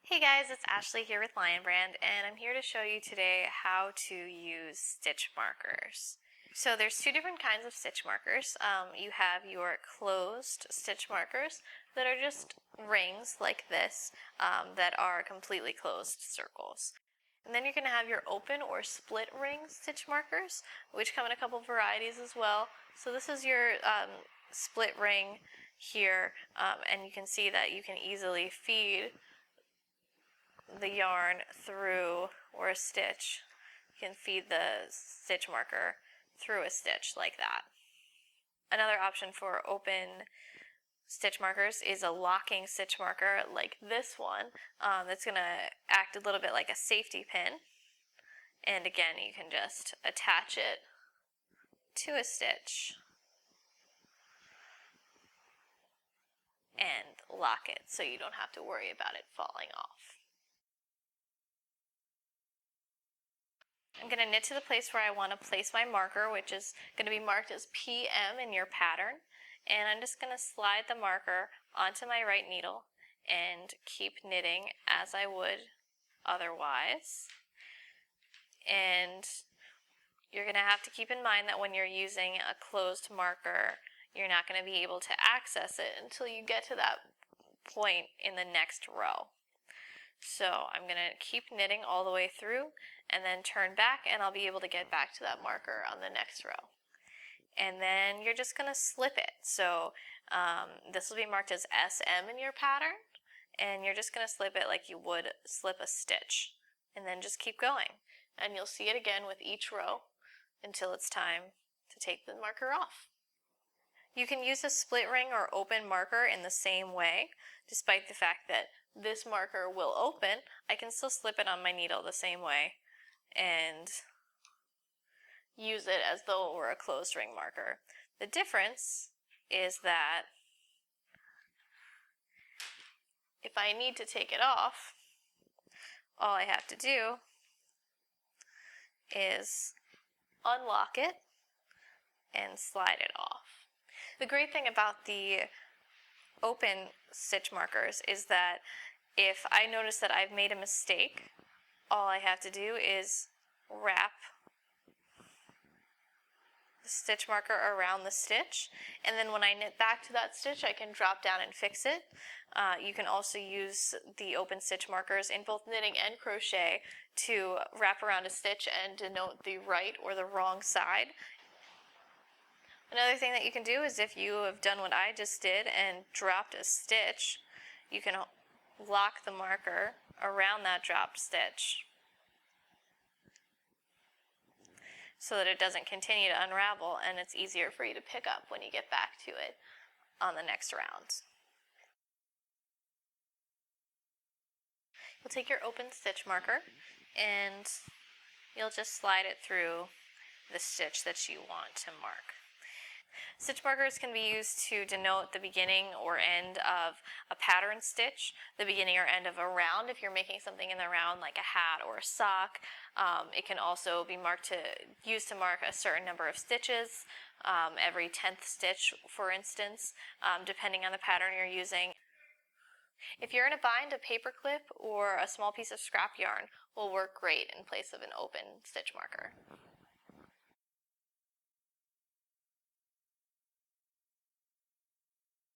Hey guys, it's Ashley here with Lion Brand, and I'm here to show you today how to use stitch markers. So there's two different kinds of stitch markers. You have your closed stitch markers that are just rings like this that are completely closed circles. And then you're going to have your open or split ring stitch markers, which come in a couple varieties as well. So this is your split ring here, and you can see that you can easily feed the yarn through, or a stitch. You can feed the stitch marker through a stitch like that. Another option for open stitch markers is a locking stitch marker like this one that's going to act a little bit like a safety pin. And again, you can just attach it to a stitch and lock it so you don't have to worry about it falling off. I'm going to knit to the place where I want to place my marker, which is going to be marked as PM in your pattern. And I'm just going to slide the marker onto my right needle and keep knitting as I would otherwise. And you're going to have to keep in mind that when you're using a closed marker, you're not going to be able to access it until you get to that point in the next row. So I'm going to keep knitting all the way through and then turn back, and I'll be able to get back to that marker on the next row. And then you're just going to slip it. So this will be marked as SM in your pattern, and you're just going to slip it like you would slip a stitch. And then just keep going. And you'll see it again with each row until it's time to take the marker off. You can use a split ring or open marker in the same way. Despite the fact that this marker will open, I can still slip it on my needle the same way and use it as though it were a closed ring marker. The difference is that if I need to take it off, all I have to do is unlock it and slide it off. The great thing about the open stitch markers is that if I notice that I've made a mistake, all I have to do is wrap the stitch marker around the stitch, and then when I knit back to that stitch, I can drop down and fix it. You can also use the open stitch markers in both knitting and crochet to wrap around a stitch and denote the right or the wrong side. Another thing that you can do is if you have done what I just did and dropped a stitch, you can lock the marker around that dropped stitch so that it doesn't continue to unravel, and it's easier for you to pick up when you get back to it on the next round. You'll take your open stitch marker and you'll just slide it through the stitch that you want to mark. Stitch markers can be used to denote the beginning or end of a pattern stitch, the beginning or end of a round if you're making something in the round like a hat or a sock. It can also be used to mark a certain number of stitches, every 10th stitch for instance, depending on the pattern you're using. If you're in a bind, a paper clip or a small piece of scrap yarn will work great in place of an open stitch marker.